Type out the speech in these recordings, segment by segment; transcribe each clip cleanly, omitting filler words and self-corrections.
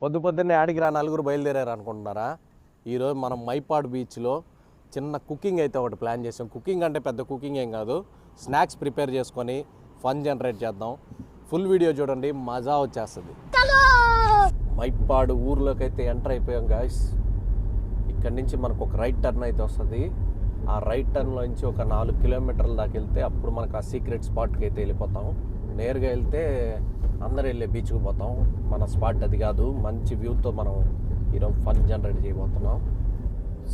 పొద్దున్నే ఆడికి రా నలుగురు బయలుదేరారు అనుకుంటున్నారా? ఈరోజు మనం మైపాడ్ బీచ్లో చిన్న కుకింగ్ అయితే ఒకటి ప్లాన్ చేసాం. కుకింగ్ అంటే పెద్ద కుకింగ్ ఏం కాదు, స్నాక్స్ ప్రిపేర్ చేసుకొని ఫన్ జనరేట్ చేద్దాం. ఫుల్ వీడియో చూడండి, మజా వచ్చేస్తుంది. మైపాడు ఊర్లోకి అయితే ఎంటర్ అయిపోయాం గాయస్. ఇక్కడి నుంచి మనకు ఒక రైట్ టర్న్ అయితే వస్తుంది. ఆ రైట్ టర్న్లో నుంచి ఒక 4 కిలోమీటర్ల దాకా వెళ్తే అప్పుడు మనకు ఆ సీక్రెట్ స్పాట్కి అయితే వెళ్ళిపోతాం. నేరుగా వెళ్తే అందరు వెళ్ళే బీచ్కి పోతాం. మన స్పాట్ అది కాదు. మంచి వ్యూతో మనం ఈరోజు ఫన్ జనరేట్ చేయబోతున్నాం.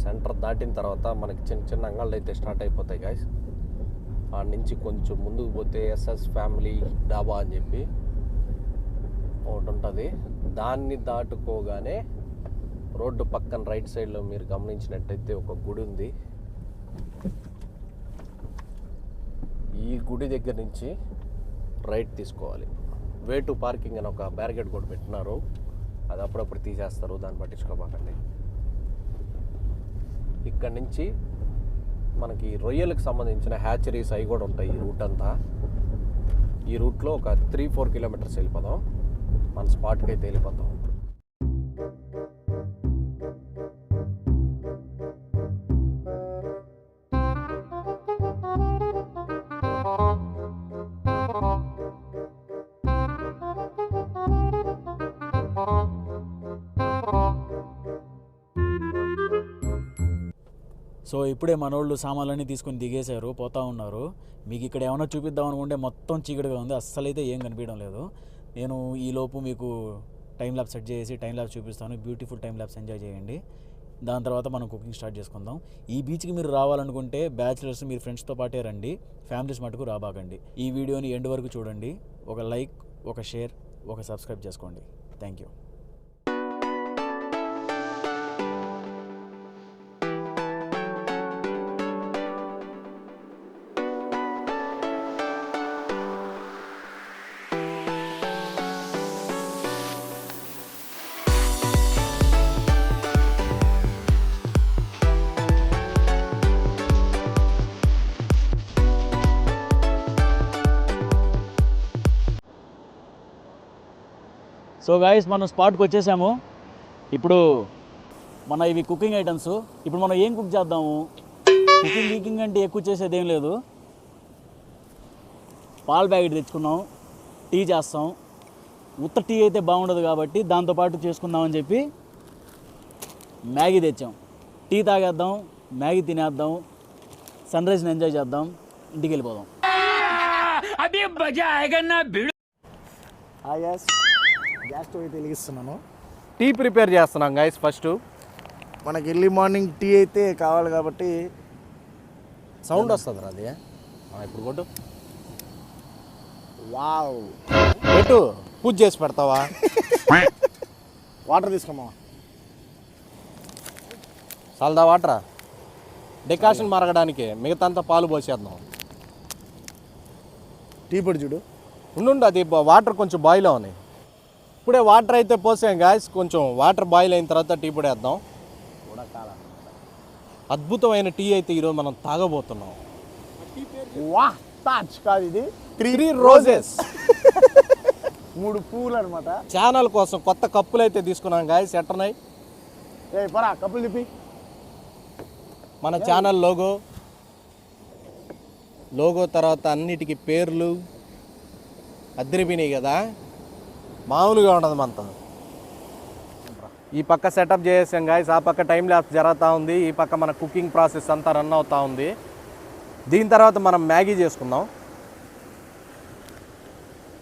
సెంటర్ దాటిన తర్వాత మనకి చిన్న చిన్న అంగళ్ళు అయితే స్టార్ట్ అయిపోతాయి గాయస్. ఆ నుంచి కొంచెం ముందుకు పోతే ఎస్ఎస్ ఫ్యామిలీ డాబా అని చెప్పి ఒకటి ఉంటుంది. దాన్ని దాటుకోగానే రోడ్డు పక్కన రైట్ సైడ్లో మీరు గమనించినట్టయితే ఒక గుడి ఉంది. ఈ గుడి దగ్గర నుంచి రైట్ తీసుకోవాలి. వే టు పార్కింగ్ అని ఒక బ్యారికేడ్ కూడా పెట్టినారు. అది అప్పుడప్పుడు తీసేస్తారు, దాన్ని పట్టించుకోబాకండి. ఇక్కడ నుంచి మనకి రొయ్యలకు సంబంధించిన హ్యాచరీస్ అవి కూడా ఉంటాయి. ఈ రూట్ అంతా, ఈ రూట్లో ఒక 3-4 కిలోమీటర్స్ వెళ్ళిపోదాం. మన స్పాట్కి అయితే వెళ్ళిపోతాం. సో ఇప్పుడే మనోళ్ళు సామాన్లన్నీ తీసుకొని దిగేశారు, పోతా ఉన్నారు. మీకు ఇక్కడ ఏమైనా చూపిద్దాం అనుకుంటే మొత్తం చీకటిగా ఉంది, అస్సలైతే ఏం కనిపించడం లేదు. నేను ఈలోపు మీకు టైం ల్యాబ్స్ సెట్ చేసి టైం ల్యాబ్స్ చూపిస్తాను. బ్యూటిఫుల్ టైం ల్యాబ్స్ ఎంజాయ్ చేయండి. దాని తర్వాత మనం కుకింగ్ స్టార్ట్ చేసుకుందాం. ఈ బీచ్కి మీరు రావాలనుకుంటే బ్యాచిలర్స్ మీరు ఫ్రెండ్స్తో పాటే రండి, ఫ్యామిలీస్ మటుకు రాబాకండి. ఈ వీడియోని ఎండ్ వరకు చూడండి. ఒక లైక్, ఒక షేర్, ఒక సబ్స్క్రైబ్ చేసుకోండి. Thank you. సో గాయస్, మనం స్పాట్కి వచ్చేసాము. ఇప్పుడు మన ఇవి కుకింగ్ ఐటమ్స్. ఇప్పుడు మనం ఏం కుక్ చేద్దాము? కుకింగ్ అంటే ఎక్కువ చేసేది ఏం లేదు. పాల ప్యాకెట్ తెచ్చుకున్నాం, టీ చేస్తాం. ఉత్త టీ అయితే బాగుండదు కాబట్టి దాంతోపాటు చేసుకుందామని చెప్పి మ్యాగీ తెచ్చాం. టీ తాగేద్దాం, మ్యాగీ తినేద్దాం, సన్ రైజ్ని ఎంజాయ్ చేద్దాం, ఇంటికి వెళ్ళిపోదాం. గ్యాస్ స్టవ్ అయితే వెలిగిస్తున్నాను. టీ ప్రిపేర్ చేస్తున్నాం గైస్. ఫస్ట్ మనకి ఎర్లీ మార్నింగ్ టీ అయితే కావాలి కాబట్టి సౌండ్ వస్తుంది అది. ఇప్పుడు కొట్టు. వావ్, పెట్టు. పూజ చేసి పెడతావా? వాటర్ తీసుకోమా. చల్దా వాటరా? డికాషన్ మరగడానికి మిగతా అంతా పాలు పోసేద్దాం. టీ పొడి చూడు. ఉండు, అది వాటర్ కొంచెం బాయిల్ అవునాయి. ఇప్పుడే వాటర్ అయితే పోసాం గాయస్. కొంచెం వాటర్ బాయిల్ అయిన తర్వాత టీ పొడి వేద్దాం. అద్భుతమైన టీ అయితే ఈరోజు మనం తాగబోతున్నాం. వా తాజ్ కాదు, ఇది 3 రోజెస్. 3 పువ్వులు అనమాట. ఛానల్ కోసం కొత్త కప్పులు అయితే తీసుకున్నాం గాయస్. ఎట్టనాయి? పరా కప్పులు తిప్పి. మన ఛానల్ లోగో తర్వాత అన్నిటికీ పేర్లు అద్దరిపోయినాయి కదా, మామూలుగా ఉండదు మనతో. ఈ పక్క సెటప్ చేసాం గాయస్, ఆ పక్క టైం ల్యాప్స్ జరుగుతూ ఉంది, ఈ పక్క మన కుకింగ్ ప్రాసెస్ అంతా రన్ అవుతూ ఉంది. దీని తర్వాత మనం మ్యాగీ చేసుకుందాం.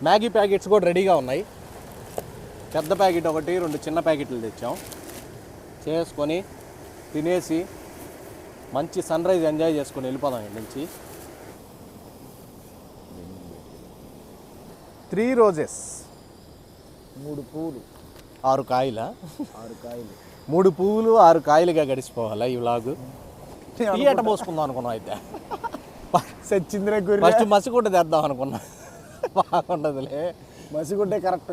మ్యాగీ ప్యాకెట్స్ కూడా రెడీగా ఉన్నాయి. పెద్ద ప్యాకెట్ ఒకటి, 2 చిన్న ప్యాకెట్లు తెచ్చాం. చేసుకొని తినేసి మంచి సన్ రైజ్ ఎంజాయ్ చేసుకొని వెళ్ళిపోదాం ఇక్కడ నుంచి. 3 రోజెస్, 3 పువ్వులు, 6 కాయలా? 6 కాయలు. 3 పువ్వులు 6 కాయలుగా గడిచిపోవాలా ఈ వ్లాగు? టీ ఎట్ట పోసుకుందాం అనుకున్నాం. అయితే సచ్చింద్రే గురి. ఫస్ట్ మసిగుడ్డ తెద్దాం అనుకున్నా. బాగుండదులే, మసిగుడ్డే కరెక్ట్.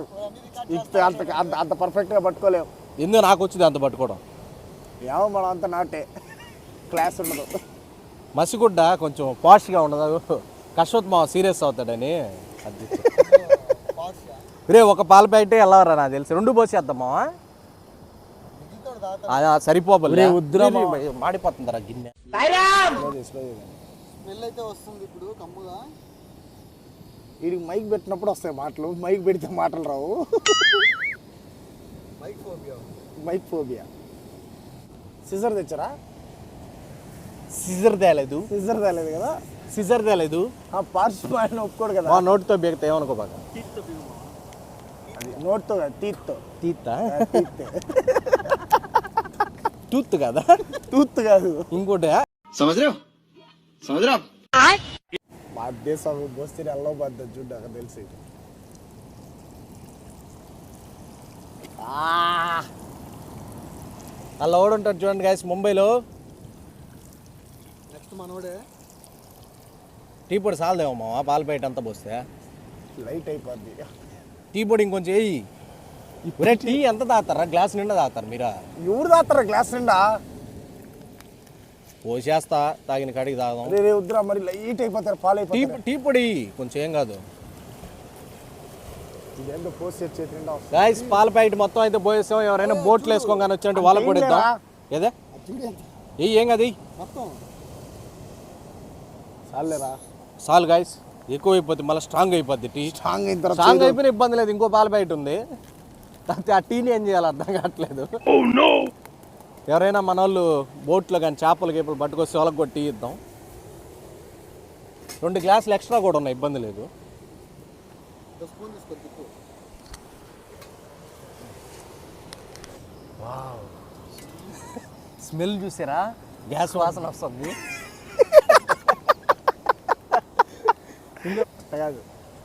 అంత పర్ఫెక్ట్గా పట్టుకోలేము. ఎందుకు నాకు వచ్చింది అంత పట్టుకోవడం? ఏమో మనం అంత నాటే క్లాస్ ఉండదు. మసిగుడ్డ కొంచెం పాష్గా ఉండదు. కష్టోత్ మా సీరియస్ అవుతాడని అది రే ఒక పాల ప్యాకెట్ వెళ్ళవరా నాకు తెలిసి 2 పోసేద్దామా సరిపోబలే ఒరే వద్దురా మామ. మాడిపోతుందిరా గిన్నె స్మెల్ అయితే వస్తుంది ఇప్పుడు కమ్ముగా. వీడికి మైక్ పెట్టినప్పుడు వస్తాయి మాటలు, మైక్ పెడితే మాటలు రావు. Mic phobia. Mic phobia. Scissor తెచ్చారా? సిజర్ తేలేదు సిజర్ తేలేదు కదా. సిజర్ తేలేదు ఆ పార్ట్స్ ఆయన ఒప్పుకోడు కదా. మా నోటితో బీగతే ఏమనుకో బాగా అది నోట్తో కదా, తీత్తో. తీత్తా తీత్తే టూత్ కదా తూత్ కాదు. ఇంకోటి మా దేశం బోస్తే అల్లో బద్ద చూడ్డా తెలిసి. అలా ఓడుంటాడు చూడండి గైస్ ముంబైలో. నెక్స్ట్ మనోడే. టీ పొడి సాలదేమో మావా పాల ప్యాకెట్ అంతా పోస్తే. లైట్ అయిపోద్ది. టీ పొడి ఇంకొంచెం వేయి. ఒరే టీ ఎంత తాగుతారా? గ్లాస్ నిండా తాగుతారు మీరా? ఎవరు తాగుతారా గ్లాస్ నిండా? పోసేస్తా తాగిన కాడికి తాగదాం. రే వద్దురా, మరి లైట్ అయిపోతారు, పాలు టీ అయిపోతారు. టీ పొడి కొంచెం ఏం కాదు ఇదేంటో పోసి చేతి నిండా వస్తుంది. గాయస్ పాల ప్యాకెట్ మొత్తం అయితే పోయేస్తాం. ఎవరైనా బోట్లు వేసుకోగానే వచ్చినట్టు వాళ్ళకి కూడా ఇద్దాం. ఏదే ఏం కదా మొత్తం చాలేరా. చాలు గాయస్, ఎక్కువ అయిపోద్ది మళ్ళీ స్ట్రాంగ్ అయిపోద్ది టీ. స్ట్రాంగ్ అయిన తర్వాత స్ట్రాంగ్ అయిపోయిన ఇబ్బంది లేదు. ఇంకో పాల ప్యాకెట్ ఉంది, కాకపోతే ఆ టీని ఏం చేయాలి అర్థం కావట్లేదు. ఎవరైనా మన వాళ్ళు బోట్లో కానీ చేపలు గీపలు పట్టుకొస్తే వాళ్ళకి కూడా టీ ఇద్దాం. 2 గ్లాసులు ఎక్స్ట్రా కూడా ఉన్నాయి, ఇబ్బంది లేదు. స్పూన్ తీసుకొని తిప్పు. స్మెల్ చూసారా? గ్యాస్ వాసన వస్తుంది. కాదు,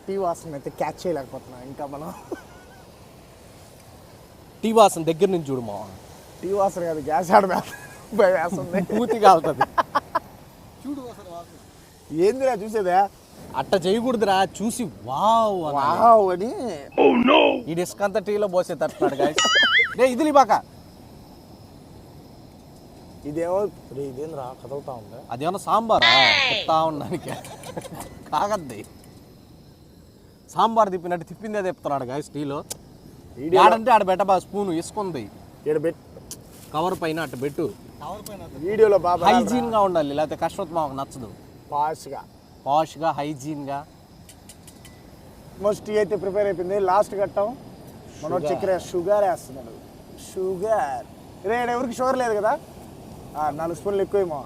టీ వాసన అయితే క్యాచ్ చేయలేకపోతున్నా ఇంకా మనం. టీ వాసన దగ్గర నుంచి చూడు మా టీ వాసన కాదు, గ్యాస్ ఆడ వేస్తుంది. పూర్తి కాలుతుంది. చూడు అసలు వాసన. ఏందిరా చూసేదా? అట్ట చేయకూడదురా, చూసి వావ్ అనాలి. వావ్ అని. ఈ డిస్క్ అంతా టీలో పోసే తట్టున్నాడు గాయస్. రే ఇది బాక ఇదేమో ఇదేంద్రా కదులుతా ఉందా? అదేమన్నా సాంబారా చెప్తా ఉండడానికి? కాగద్ది సాంబార్ తిప్పినట్టు తిప్పిందే తిప్పుతున్నాడు గాయస్ టీలో. ఆడంటే ఆడ బెట్టబా స్పూన్ ఇసుకుంది ఈడ పెట్ కవర్ పైన అట్టు పెట్టు. కవర్ పైన వీడియోలో బాబా హైజీన్గా ఉండాలి, లేకపోతే కష్టం మాకు నచ్చదు. పాష్గా పాష్గా హైజీన్గా. మోస్ట్ టీ అయితే ప్రిపేర్ అయిపోయింది. లాస్ట్ కట్టాం మనం చక్కెర షుగర్ వేస్తున్నాడు. షుగర్ రే ఎవరికి షుగర్ లేదు కదా. 4 స్పూన్లు ఎక్కువేమో.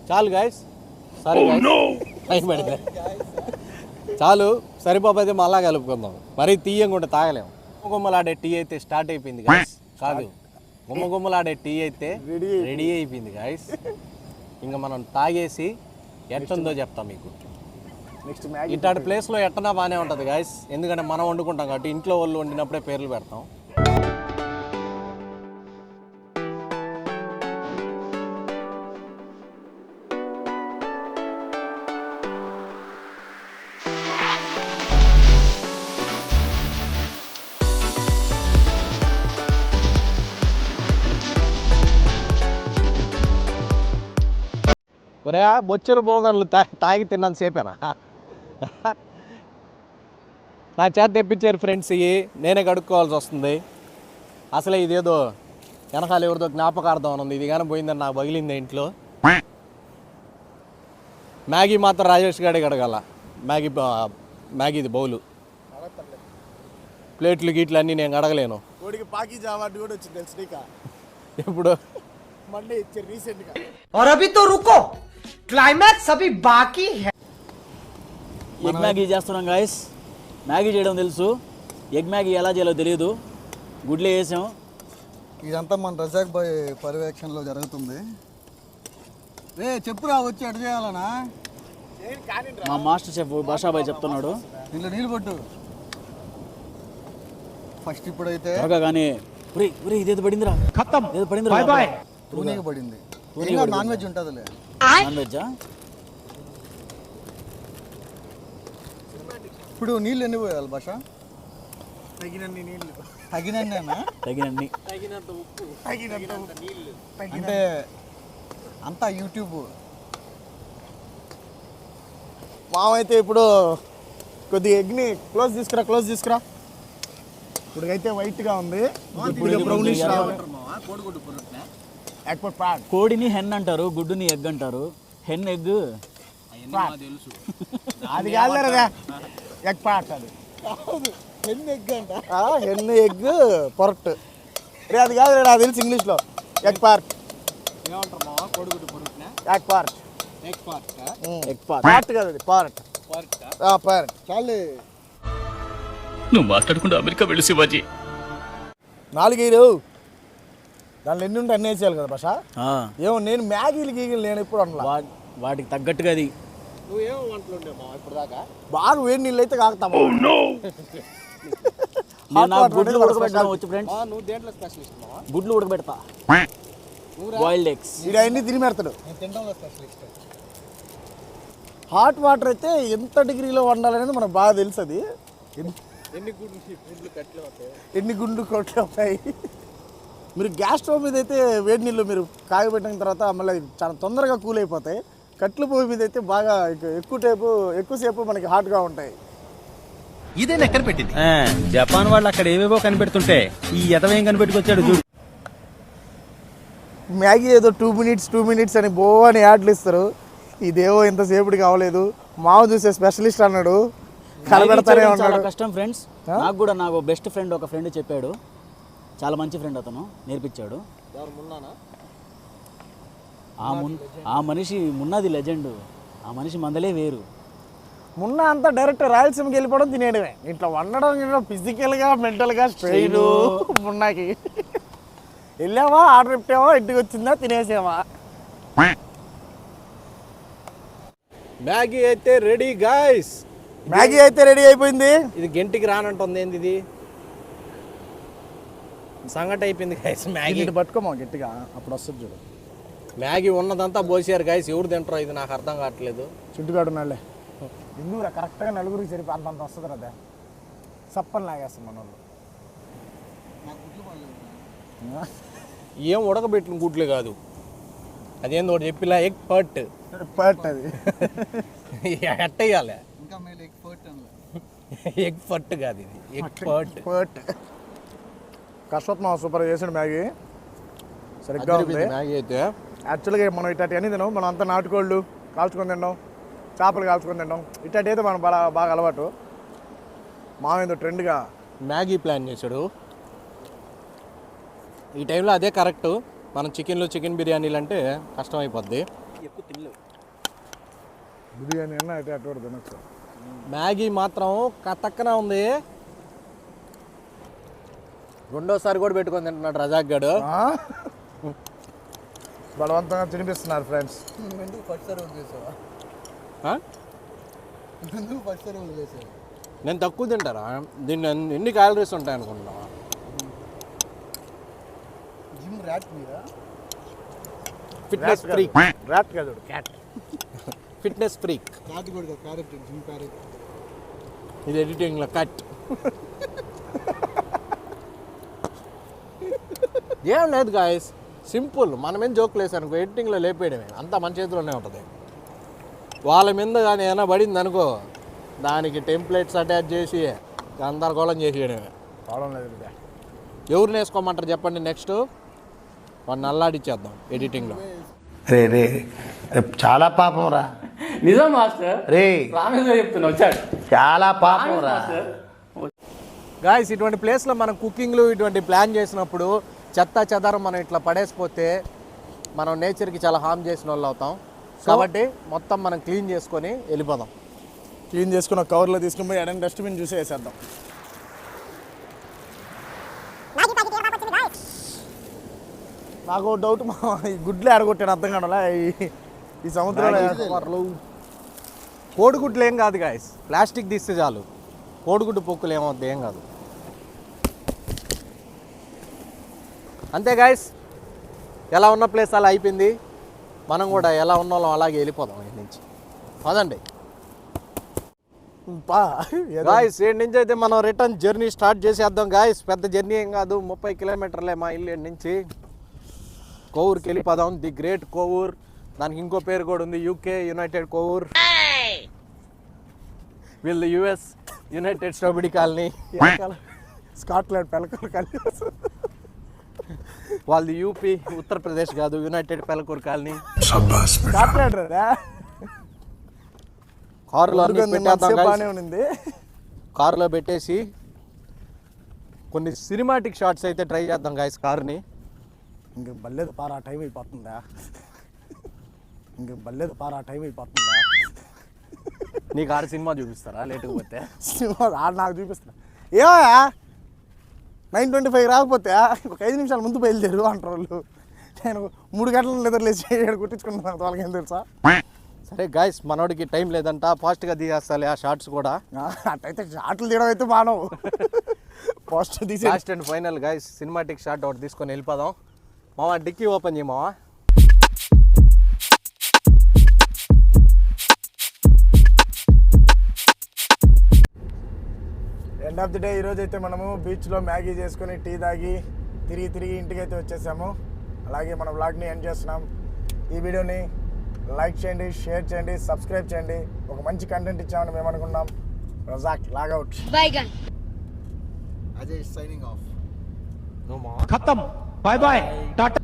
చాలు గాయస్, సారీ టైం పడితే చాలు. సరిపోతే మళ్ళా కలుపుకుందాం. మరీ తీయంగా ఉంటే తాగలేము. గుమ్మగుమ్మలాడే టీ అయితే స్టార్ట్ అయిపోయింది గాయస్. కాదు, గుమ్మగుమ్మలాడే టీ అయితే రెడీ అయిపోయింది గాయస్. ఇంకా మనం తాగేసి ఎట్టుందో చెప్తాం మీకు. Next Maggi. ఇట్లాంటి ప్లేస్లో ఎట్టనా బాగానే ఉంటుంది గాయస్, ఎందుకంటే మనం వండుకుంటాం కాబట్టి. ఇంట్లో వాళ్ళు వండినప్పుడే పేర్లు పెడతాం. ఒరే బొచ్చెలు బోగన్లు తాగి తిన్నాను సేపేనా? నా చేత తెప్పించారు ఫ్రెండ్స్. ఇవి నేనే కడుక్కోవాల్సి వస్తుంది. అసలే ఇదేదో వెనకాల ఎవరితో జ్ఞాపకార్థం అని ఉంది. ఇది కానీ పోయిందని నాకు పగిలింది ఇంట్లో. మ్యాగీ మాత్రం రాజేష్ గాడే కడగాల. మ్యాగీది బౌలు, ప్లేట్లు గీట్లు అన్నీ నేను కడగలేను. కోడికి పాకీజ్ అవార్డు కూడా వచ్చింది తెలుసు నీకా? ఇప్పుడు మండే ఇచ్చారు రీసెంట్గా. और अभी तो रुको, क्लाइमैक्स अभी बाकी है. ఎగ్ మ్యాగీ చేస్తున్నాం గాయస్. మ్యాగీ చేయడం తెలుసు, ఎగ్ మ్యాగీ ఎలా చేయాలో తెలియదు. గుడ్లు వేసాం. ఇదంతా మన రజాక్ బాయ్ పర్యవేక్షణలో జరుగుతుంది. రే చెప్పురా వచ్చి అటు చేయాలనా? మా మాస్టర్ చెఫ్ భాషాబాయ్ చెప్తున్నాడు. దీంట్లో నీళ్ళు పట్టు ఫస్ట్. ఇప్పుడైతే త్వరగా కానీ ఇదేదో పడిందిరా, ఏదో పడిందిరా. తూనీకి పడింది. తూనీకి ఇంకా నాన్ వెజ్ ఉంటుందిలే. నాన్ వెజ్జా? ఇప్పుడు నీళ్ళు ఎన్ని పోయాలి భాష? తగినన్ని నీళ్ళు. తగినన్నేనా? తగినన్ని. అంటే అంతా యూట్యూబ్. మామైతే ఇప్పుడు కొద్దిగా ఎగ్ని క్లోజ్ తీసుకురా ఇప్పుడైతే వైట్గా ఉంది. ఇప్పుడు బ్రౌనిష్ ఎగ్ పాట్. కోడిని హెన్ అంటారు, గుడ్డుని ఎగ్ అంటారు. హెన్ ఎగ్ అది కాదులేదా ఎగ్ పాట్ అది. హెన్ ఎగ్ అంట. హెన్ ఎగ్ పొరట్ రే అది కాదు నాకు తెలుసు ఇంగ్లీష్లో. Egg part egg part part కాదు అది పార్ట్ పార్ట్. చాలే నువ్వు మాట్లాడకుండా అమెరికా వెళ్ళి శివాజీ. 4 దాంట్లో ఎన్ని ఉంటే అన్నీ వేసేయాలి కదా భాష. ఏమో నేను మ్యాగీలు గీగీలు నేను ఎప్పుడు అనలా. వాటికి తగ్గట్టుగా అది నువ్వేమో వంటలు ఉండేమా ఇప్పుడు దాకా? బాగా వేడి నీళ్ళు అయితే కాకుతాము. గుడ్లు ఉడకబెట్టడం వచ్చు ఫ్రెండ్స్. నువ్వు దేంట్లో స్పెషలిస్ట్ మావా? గుడ్లు ఉడకబెడతా, బాయిల్డ్ ఎగ్స్. వీడు అన్ని తిని పెడతాడు. హాట్ వాటర్ అయితే ఎంత డిగ్రీలో వండాలనేది మనకు బాగా తెలుసు. అది ఎన్ని గుండ్లు కొట్లు అవుతాయి. మీరు గ్యాస్ స్టవ్ మీద అయితే వేడి నీళ్ళు మీరు కాగబెట్టిన తర్వాత మళ్ళీ చాలా తొందరగా కూల్ అయిపోతాయి. కట్లు పొయ్యి మీద అయితే బాగా ఎక్కువసేపు మనకి హాట్గా ఉంటాయి. ఇదే ఎక్కడ పెట్టింది? జపాన్ వాళ్ళు అక్కడ ఏవేవో కనిపెడుతుంటే ఈ ఎదవేం కనిపెట్టుకొచ్చాడు చూడు. మ్యాగీ ఏదో 2 మినిట్స్ అని అని యాడ్లు ఇస్తారు. ఇదేవో ఎంతసేపుకి కావలేదు. మావ చూసే స్పెషలిస్ట్ అన్నాడు, కలబెడతానే ఉన్నాడు. కష్టం ఫ్రెండ్స్. నాకు బెస్ట్ ఫ్రెండ్ ఒక ఫ్రెండ్ చెప్పాడు, చాలా మంచి ఫ్రెండ్, అతను నేర్పించాడు. ఆ మనిషి మున్నది లెజెండ్. ఆ మనిషి మందలే వేరు. మున్న అంతా డైరెక్ట్ రాయలసీమకి వెళ్ళిపోవడం, తినేయడమే. ఇట్లా వండడం ఫిజికల్గా మెంటల్గా స్ట్రెయిన్. మున్నాకి వెళ్ళావా, ఆర్డర్ పెట్టావా, ఇంటికి వచ్చిందా, తినేసావా. మ్యాగీ అయితే రెడీ గాయ్స్. మ్యాగీ అయితే రెడీ అయిపోయింది. ఇది గంటికి రానంటుంది. ఏంది ఇది? సంగటి అయిపోయింది గాయస్. మ్యాగీ పట్టుకోమా గట్టిగా, అప్పుడు వస్తుంది చూడు. మ్యాగీ ఉన్నదంతా పోసారు గాయస్. ఎవరు తింటారో ఇది నాకు అర్థం కావట్లేదు. చుట్టుగాడు ఉన్నాళ్ళే ఎందుకురా, కరెక్ట్గా నలుగురికి సరిపో అంత వస్తుంది కదా. సప్పని లాగేస్తాం మన వాళ్ళు. ఏం ఉడకబెట్టిన గుడ్లు కాదు, అదేందో ఒకటి చెప్పిలా ఎగ్ పట్ అది ఎట్టేయాలి. ఎగ్ పట్ కాదు ఇది, ఎగ్ పట్. కష్టం సూపర్ చేసాడు మ్యాగీ, సరిగ్గా ఉంది మ్యాగీ అయితే. యాక్చువల్గా మనం ఇట్లాంటి అన్నీ తినాం. మనం అంతా నాటుకోళ్ళు కాల్చుకొని తింటాం, చేపలు కాల్చుకొని తింటాం. ఇట్లాంటి అయితే మనం బాగా అలవాటు. మామేందో ట్రెండ్గా మ్యాగీ ప్లాన్ చేశాడు. ఈ టైంలో అదే కరెక్ట్. మనం చికెన్ బిర్యానీలు అంటే కష్టం అయిపోద్ది. ఎక్కువ తినలేవు. బిర్యానీ అన్నా అయితే అటు తినచ్చు. మ్యాగీ మాత్రం కతక్కన ఉంది. రెండోసారి కూడా పెట్టుకొని తింటున్నాడు రజాక్ గడు. బలవంతంగా తినిపిస్తున్నారు ఫ్రెండ్స్. నేను తక్కువ తింటారా? దీన్ని ఎన్ని క్యాలరీస్ ఉంటాయి అనుకుంటున్నావా? Fitness freak. ర్యాట్ కాదు, క్యాట్. Fitness freak. ఇది ఎడిటింగ్లో కట్. ఏం లేదు గాయస్, సింపుల్. మనమేం జోకులు వేసానుకో ఎడిటింగ్లో లేపేయడమే, అంతా మన చేతిలోనే ఉంటుంది. వాళ్ళ మీద కానీ ఏమైనా పడింది అనుకో, దానికి టెంప్లెట్స్ అటాచ్ చేసి గందరగోళం చేసేయడమే. ఎవరిని వేసుకోమంటారు చెప్పండి? నెక్స్ట్ వాడిని అల్లాడిచ్చేద్దాం ఎడిటింగ్లో. రే చాలా పాపం రా. నిజం మాస్టర్. రే రామేశ్వర చెప్తున్నా, వచ్చాడు. చాలా పాపం రా. గాయస్, ఇటువంటి ప్లేస్లో మనం కుకింగ్లు ఇటువంటి ప్లాన్ చేసినప్పుడు చెత్త చెదారం మనం ఇట్లా పడేసిపోతే మనం నేచర్కి చాలా హామ్ చేసిన వాళ్ళు అవుతాం. కాబట్టి మొత్తం మనం క్లీన్ చేసుకొని వెళ్ళిపోదాం. క్లీన్ చేసుకున్న కవర్లో తీసుకుని పోయి ఎడని డస్ట్బిన్ చూసి వేసేద్దాం. నాకు డౌట్, ఈ గుడ్లు ఆడగొట్టాను అర్థం కావడంలా. ఈ సముద్రంలో కోడిగుడ్లు ఏం కాదు గాయస్, ప్లాస్టిక్ తీస్తే చాలు. కోడిగుడ్డు పొక్కులు ఏమవుద్ది, ఏం కాదు. అంతే గాయస్, ఎలా ఉన్న ప్లేస్ అలా అయిపోయింది. మనం కూడా ఎలా ఉన్న వాళ్ళం అలాగే వెళ్ళిపోదాం ఇక్కడి నుంచి. పదండి గాయస్. ఏడు నుంచి అయితే మనం రిటర్న్ జర్నీ స్టార్ట్ చేసేద్దాం గాయస్. పెద్ద జర్నీ ఏం కాదు, 30 కిలోమీటర్లే మా ఇల్లు నుంచి. కోవూర్కి వెళ్ళిపోదాం. ది గ్రేట్ కోవూర్, దానికి ఇంకో పేరు కూడా ఉంది, యూకే యునైటెడ్ కోవూర్. వీళ్ళు US united strawberry colony, Scotland Pelakuru colony, వాళ్ళది యూపీ ఉత్తరప్రదేశ్ కాదు యునైటెడ్ పెలకూరు కాలనీ. స్కాట్లాండ్ రా. కారులో అన్ని పెట్టేద్దాం బాగానే guys. ఉంది. కారులో పెట్టేసి కొన్ని సినిమాటిక్ షాట్స్ అయితే ట్రై చేద్దాం గాయస్ కార్ని. ఇంక బల్లేదు పారా టైం అయిపోతుందా, ఇంక బల్లేదు పారా టైం అయిపోతుందా. నీకు ఆడ సినిమా చూపిస్తారా లేకపోతే? నాకు చూపిస్తున్నా. ఏమయ్యా 9:25 రాకపోతే ఒక 5 నిమిషాల ముందు బయలుదేరు అంటారు వాళ్ళు. నేను 3 గంటల నిద్రలేసి కుట్టించుకున్నాను, వాళ్ళకేం తెలుసా. సరే గాయస్, మనోడికి టైం లేదంట, ఫాస్ట్గా తీసేస్తాలే ఆ షార్ట్స్ కూడా. అట్టయితే షార్ట్లు తీయడం అయితే మానవు, ఫాస్ట్ తీసే. Last and final guys, cinematic shot ఒకటి తీసుకొని వెళ్ళిపోదాం. మావా డిక్కీ ఓపెన్ చేయి మావా. ఎండ్ ఆఫ్ ది డే ఈరోజు అయితే మనము బీచ్లో మ్యాగీ చేసుకొని టీ తాగి తిరిగి ఇంటికి అయితే వచ్చేసాము. అలాగే మన వ్లాగ్ని ఎండ్ చేస్తున్నాం. ఈ వీడియోని లైక్ చేయండి, షేర్ చేయండి, సబ్స్క్రైబ్ చేయండి. ఒక మంచి కంటెంట్ ఇచ్చామని మేము అనుకున్నాం. Razak logout. Ajay signing off. ఖతం, బాయ్ బాయ్, టాటా.